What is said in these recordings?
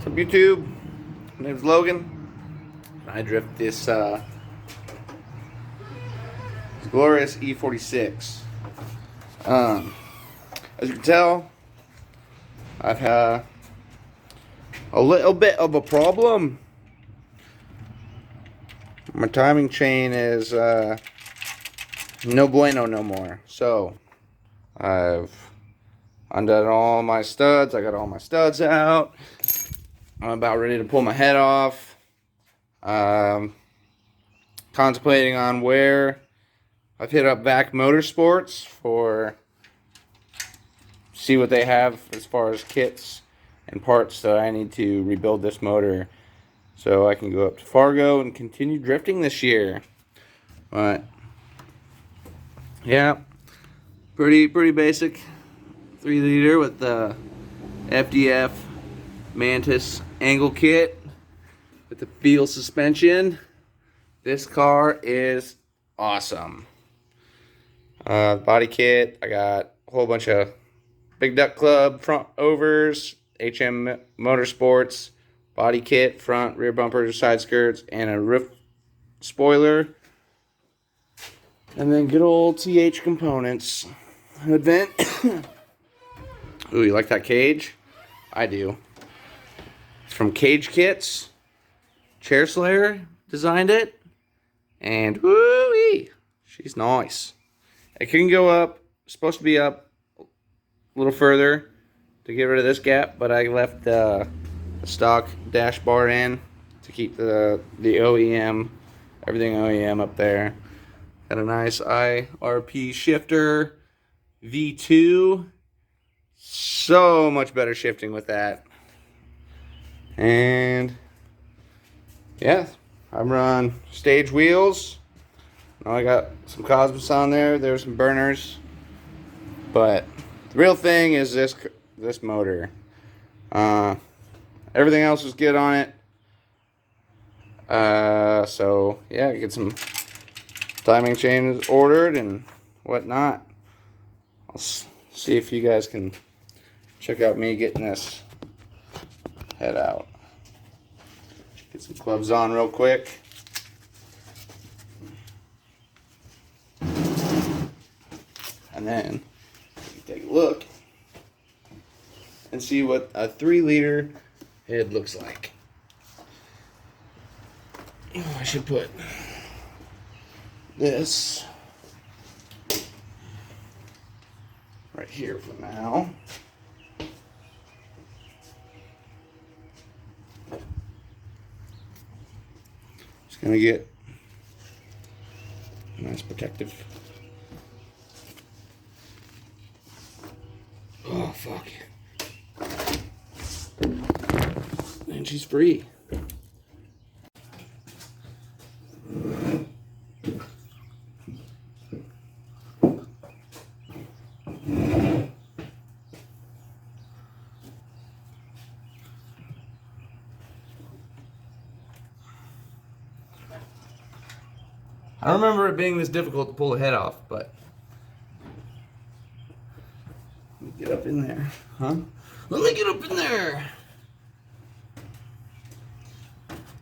What's up, YouTube? My name's Logan. I drift this glorious E46. As you can tell, I've had a little bit of a problem. My timing chain is no bueno no more. So I've undone all my studs. I got all my studs out. I'm about ready to pull my head off. Contemplating on where I've hit up Vac Motorsports for see what they have as far as kits and parts that I need to rebuild this motor so I can go up to Fargo and continue drifting this year. But yeah, pretty basic 3-liter with the FDF Mantis angle kit with the Feel suspension. This car is awesome. Body kit, I got a whole bunch of Big Duck Club front overs, HM Motorsports body kit, front, rear bumpers, side skirts, and a roof spoiler. And then good old TH components. Hood vent. Ooh, you like that cage? I do. It's from Cage Kits. Chair Slayer designed it. And woo-wee, she's nice. It can go up, supposed to be up a little further to get rid of this gap, but I left the stock dash bar in to keep the OEM, everything OEM up there. Got a nice IRP shifter, V2. So much better shifting with that. And yeah, I'm run stage wheels. I got some Cosmos on there. There's some burners, but the real thing is this motor. Everything else is good on it. So yeah, get some timing chains ordered and whatnot. I'll see if you guys can check out me getting this head out. Get some clubs on real quick. And then you can take a look and see what a 3-liter head looks like. Oh, I should put this right here for now. Just gonna get a nice protective. Oh fuck. And she's free. I don't remember it being this difficult to pull the head off, but let me get up in there, huh? Let me get up in there.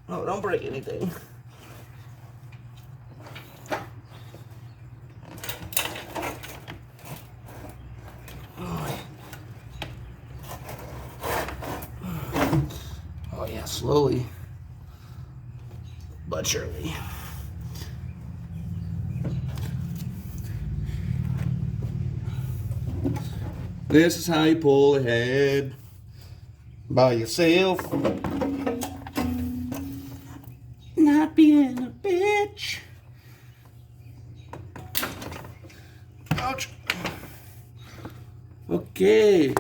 Oh, don't break anything. Oh yeah, slowly but surely. This is how you pull ahead by yourself. Not being a bitch. Ouch. Okay.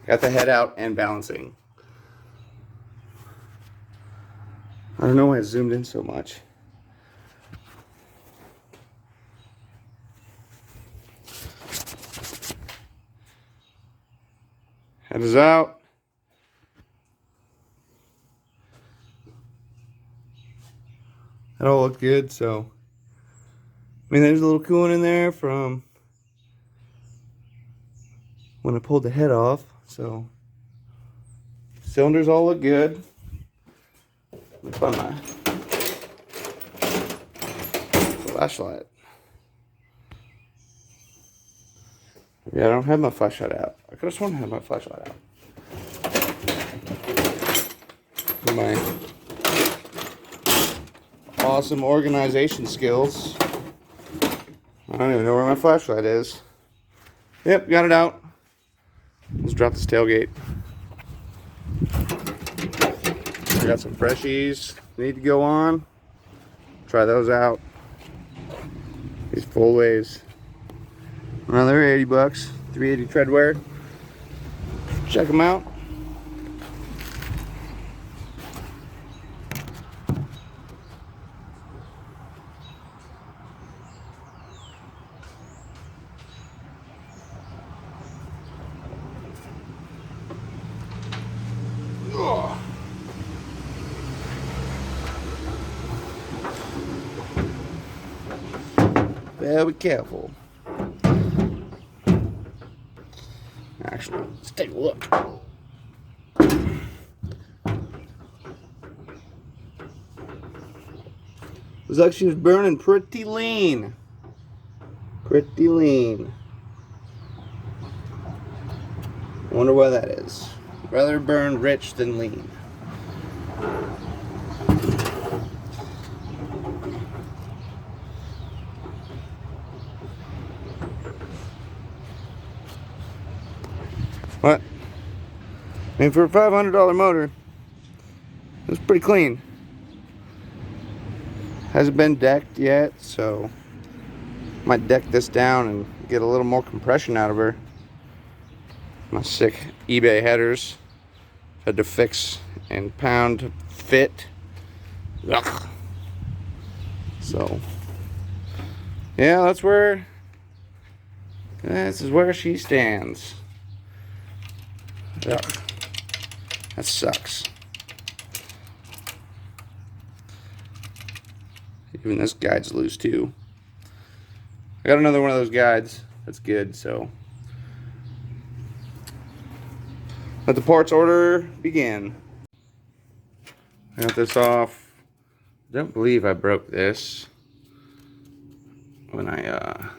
Got the head out and balancing. I don't know why it zoomed in so much. Head is out. That all looked good, so I mean there's a little coolant in there from when I pulled the head off. So cylinders all look good. Let me find my flashlight. Yeah, I don't have my flashlight out. I could have sworn I had my flashlight out. My awesome organization skills. I don't even know where my flashlight is. Yep, got it out. Let's drop this tailgate. I got some freshies need to go on. Try those out. These full ways. Another 80 bucks. 380 treadwear. Check them out. Oh. Better be careful. Actually, let's take a look. Looks like she was burning pretty lean. Pretty lean. I wonder why that is. Rather burn rich than lean. What? I mean, for a $500 motor, it's pretty clean. Hasn't been decked yet, so might deck this down and get a little more compression out of her. My sick eBay headers had to fix and pound to fit. Ugh. So yeah, this is where she stands. Ugh. That sucks. Even this guide's loose too. I got another one of those guides. That's good, so let the parts order begin. I got this off. I don't believe I broke this when I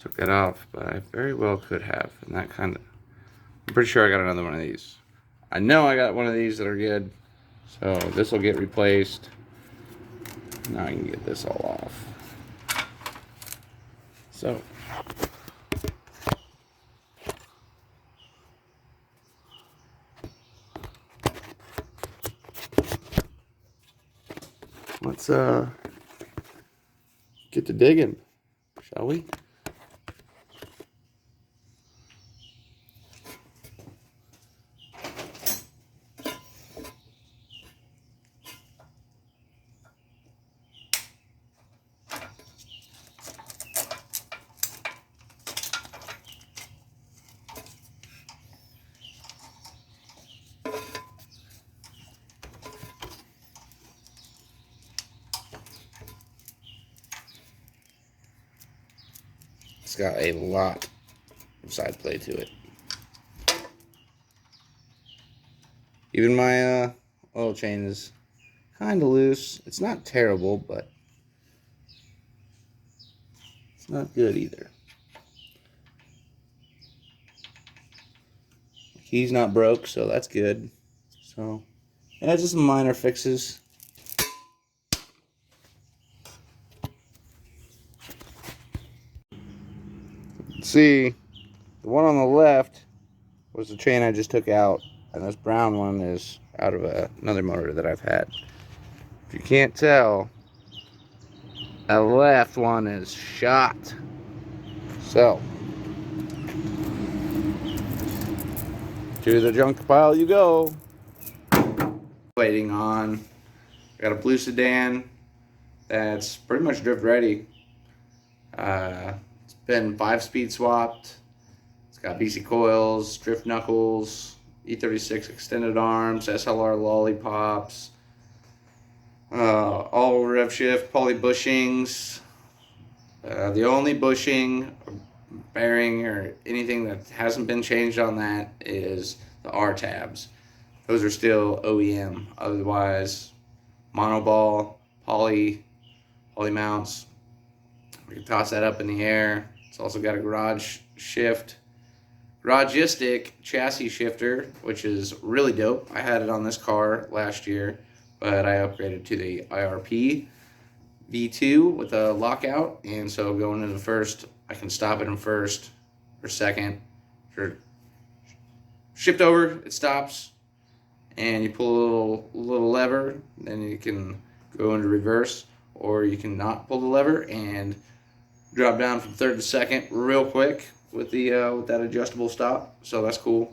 took that off, but I very well could have. And that kind of, I'm pretty sure I got another one of these. I know I got one of these that are good, so this will get replaced. Now I can get this all off. So let's get to digging, shall we? It's got a lot of side play to it. Even my oil chain is kind of loose. It's not terrible, but it's not good either. The key's not broke, so that's good. So, yeah, just some minor fixes. See, the one on the left was the chain I just took out, and this brown one is out of another motor that I've had. If you can't tell, that left one is shot. So, to the junk pile you go. Waiting on, got a blue sedan that's pretty much drift ready. It's been 5-speed swapped. It's got BC coils, drift knuckles, E36 extended arms, SLR lollipops, all rev shift, poly bushings. The only bushing, bearing or anything that hasn't been changed on that is the R tabs. Those are still OEM. Otherwise, monoball, poly mounts. We can toss that up in the air. It's also got a garagistic chassis shifter, which is really dope. I had it on this car last year, but I upgraded to the IRP V2 with a lockout, and so going into the first, I can stop it in first or second. Or shift over, it stops, and you pull a little lever, then you can go into reverse, or you can not pull the lever and drop down from third to second real quick with the with that adjustable stop. So that's cool.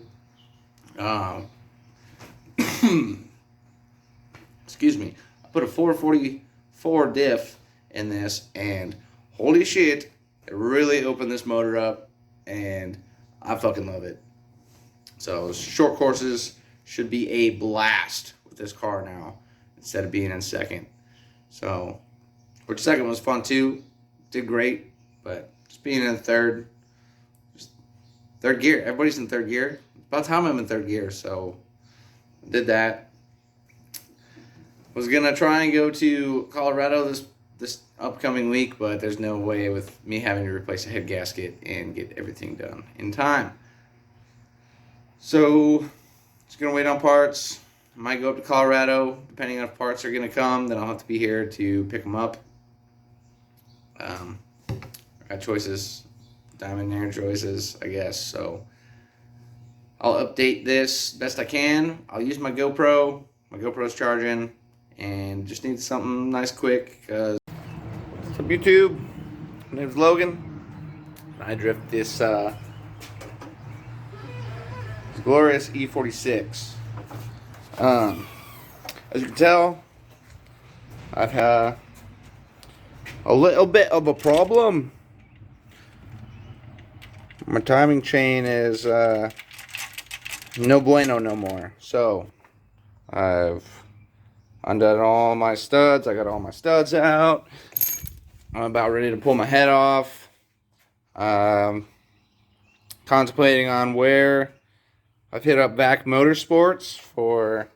Excuse me. I put a 444 diff in this, and holy shit, it really opened this motor up, and I fucking love it. So short courses should be a blast with this car now instead of being in second. So, which second was fun too. Did great. But just being in third gear. Everybody's in third gear. About time I'm in third gear, so did that. Was gonna try and go to Colorado this upcoming week, but there's no way with me having to replace a head gasket and get everything done in time. So just gonna wait on parts. I might go up to Colorado, depending on if parts are gonna come. Then I'll have to be here to pick them up. Got choices, diamond air choices, I guess. So I'll update this best I can. I'll use my GoPro. My GoPro's charging, and just need something nice, quick. What's up, YouTube? My name's Logan. I drift this glorious E46. As you can tell, I've had a little bit of a problem. My timing chain is no bueno no more. So I've undone all my studs. I got all my studs out. I'm about ready to pull my head off. Contemplating on where. I've hit up Vac Motorsports for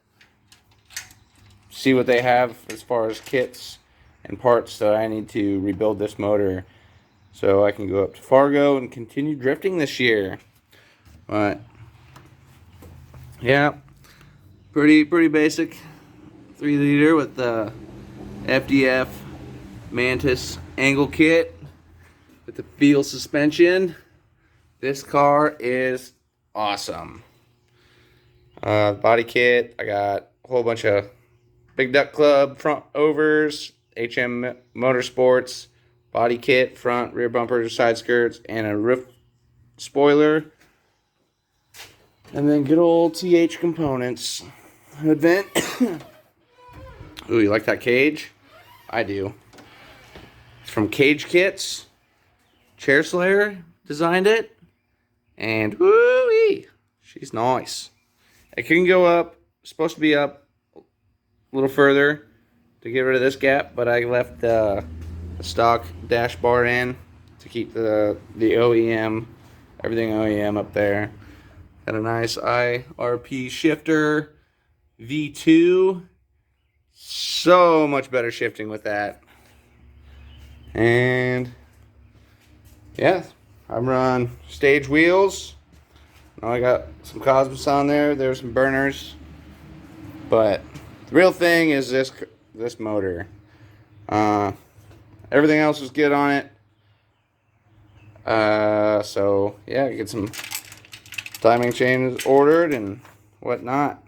see what they have as far as kits and parts that I need to rebuild this motor so I can go up to Fargo and continue drifting this year. But yeah, pretty basic 3-liter with the FDF Mantis angle kit with the feel suspension. This car is awesome. Body kit, I got a whole bunch of Big Duck Club front overs, HM Motorsports body kit, front, rear bumpers, side skirts, and a roof spoiler. And then good old TH components. Hood vent. Ooh, you like that cage? I do. It's from Cage Kits. Chair Slayer designed it. And woo-wee, she's nice. It can go up, supposed to be up a little further to get rid of this gap, but I left the stock dash bar in to keep the OEM, everything OEM up there. Got a nice IRP shifter, V2. So much better shifting with that. And yeah, I run stage wheels. Now I got some Cosmos on there. There's some burners. But the real thing is this motor. Everything else was good on it. So yeah, get some timing chains ordered and whatnot.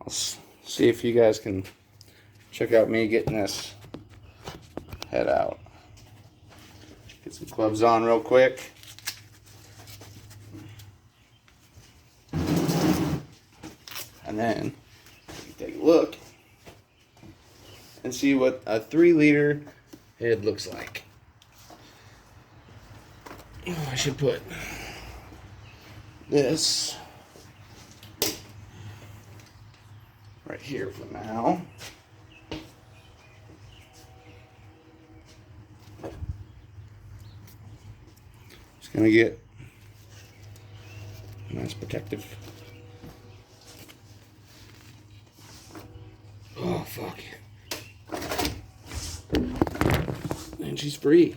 I'll see if you guys can check out me getting this head out. Get some clubs on real quick. And then take a look and see what a 3-liter head looks like. Oh, I should put this right here for now. Just gonna get nice protective. Oh fuck. And she's free.